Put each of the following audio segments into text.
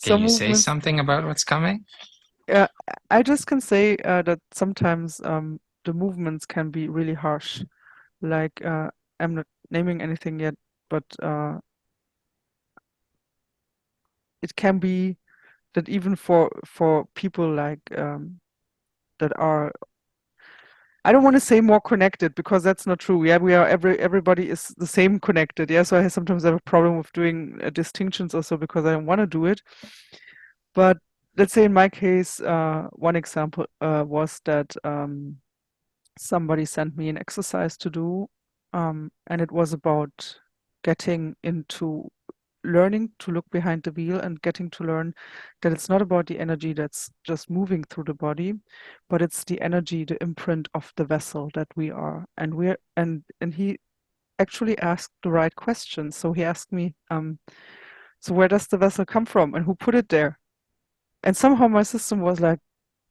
Can Some you say movements, something about what's coming? uh, I just can say that sometimes the movements can be really harsh. Like I'm not naming anything yet, but it can be that even for people like that are, I don't want to say more connected because that's not true. Yeah, we are everybody is the same connected. Yeah, so I sometimes have a problem with doing distinctions also because I don't want to do it. But let's say in my case, one example was that somebody sent me an exercise to do, and it was about getting into learning to look behind the wheel and getting to learn that it's not about the energy that's just moving through the body, but it's the energy, the imprint of the vessel that we are. And he actually asked the right question. So he asked me, so where does the vessel come from and who put it there? And somehow my system was like,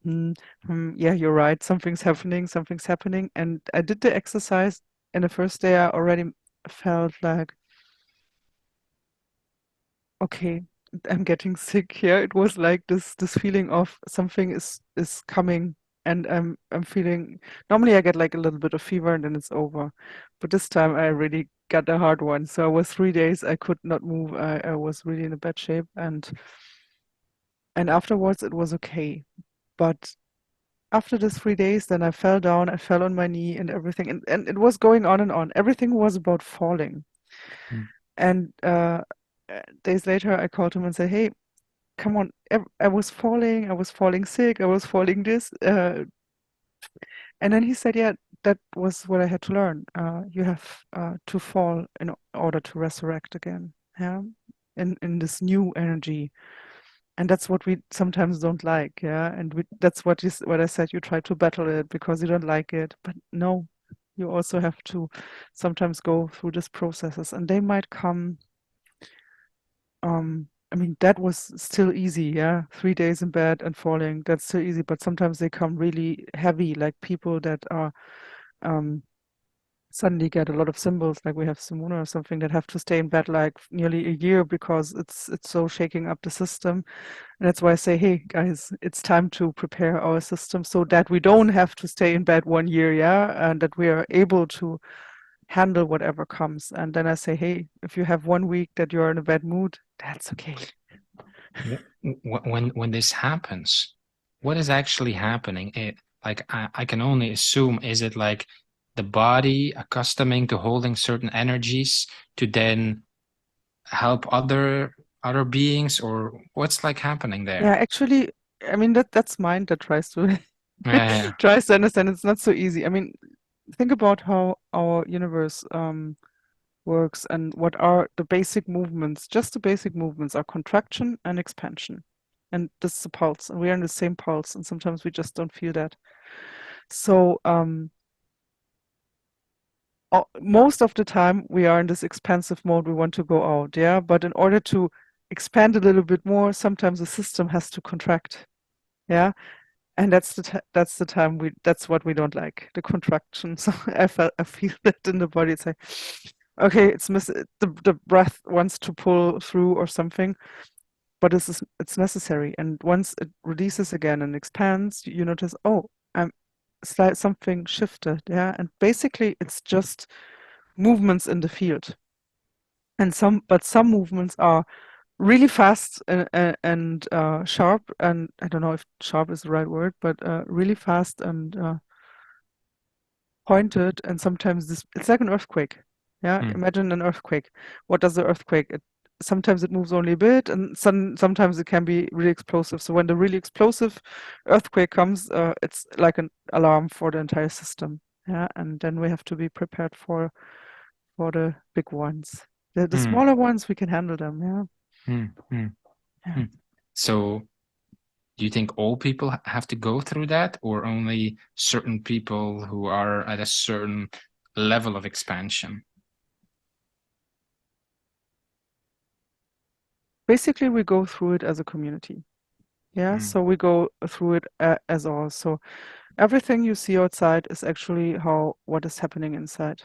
yeah, you're right. Something's happening. Something's happening. And I did the exercise, and the first day I already felt like, okay, I'm getting sick here. It was like this feeling of something is coming, and I'm feeling. Normally, I get like a little bit of fever, and then it's over. But this time, I really got a hard one. So I was 3 days. I could not move. I was really in a bad shape, and afterwards, it was okay. But after the 3 days, then I fell down, I fell on my knee and everything. And it was going on and on. Everything was about falling. Mm. And days later, I called him and said, hey, come on. I was falling sick, I was falling this. And then he said, yeah, that was what I had to learn. You have to fall in order to resurrect again. Yeah. In this new energy. And that's what we sometimes don't like, yeah. And that's what I said. You try to battle it because you don't like it, but no, you also have to sometimes go through these processes, and they might come. I mean, that was still easy, yeah. 3 days in bed and falling, that's still easy. But sometimes they come really heavy, like people that are um, suddenly get a lot of symbols, like we have Simona or something, that have to stay in bed like nearly a year because it's so shaking up the system. And that's why I say, hey guys, it's time to prepare our system so that we don't have to stay in bed 1 year, yeah, and that we are able to handle whatever comes. And then I say, hey, if you have 1 week that you're in a bad mood, that's okay. When this happens, what is actually happening? Like I can only assume, is it like the body accustoming to holding certain energies to then help other beings, or what's like happening Yeah, there? actually, I mean that's mind that tries to Yeah. tries to understand. It's not so easy. I mean, think about how our universe works and what are the basic movements. Just the basic movements are contraction and expansion. And this is a pulse, and we are in the same pulse, and sometimes we just don't feel that. So most of the time we are in this expansive mode, we want to go out, yeah. But in order to expand a little bit more, sometimes the system has to contract, yeah. And that's the time that's what we don't like, the contraction. So I feel that in the body. It's like, okay, the breath wants to pull through or something, but it's necessary. And once it releases again and expands, you notice, oh, I'm something shifted, yeah. And basically, it's just movements in the field. And some movements are really fast and sharp. And I don't know if sharp is the right word, but really fast and pointed. And sometimes it's like an earthquake. Yeah, Mm. imagine an earthquake. What does the earthquake? Sometimes it moves only a bit, and sometimes it can be really explosive. So when the really explosive earthquake comes, it's like an alarm for the entire system. Yeah, and then we have to be prepared for the big ones. The Mm. smaller ones, we can handle them. Yeah. Mm. Mm. Yeah. Mm. So do you think all people have to go through that, or only certain people who are at a certain level of expansion? Basically, we go through it as a community. Yeah. Mm. So we go through it as all. So everything you see outside is actually what is happening inside.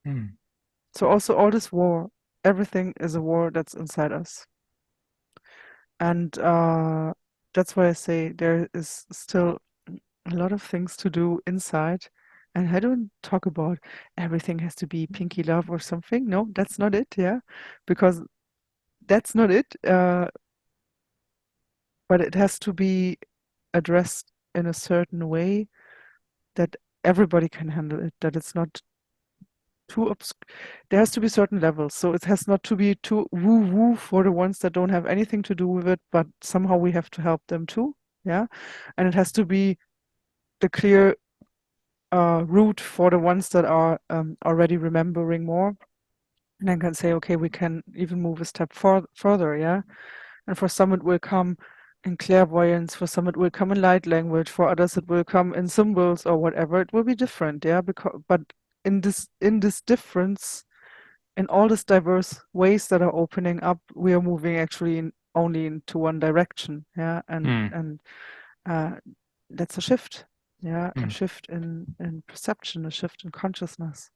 Mm. So also all this war, everything is a war that's inside us. And that's why I say there is still a lot of things to do inside. And I don't talk about everything has to be pinky love or something. No, that's not it. Yeah, because that's not it. But it has to be addressed in a certain way that everybody can handle it, that it's not too there has to be certain levels. So it has not to be too woo-woo for the ones that don't have anything to do with it, but somehow we have to help them too. Yeah. And it has to be the clear route for the ones that are already remembering more. And then can say, okay, we can even move a step further, yeah. And for some it will come in clairvoyance, for some it will come in light language, for others it will come in symbols or whatever. It will be different, yeah. Because but in this difference, in all these diverse ways that are opening up, we are moving actually only into one direction, yeah. And Mm, uh, that's a shift, yeah, a mm. shift in perception, a shift in consciousness.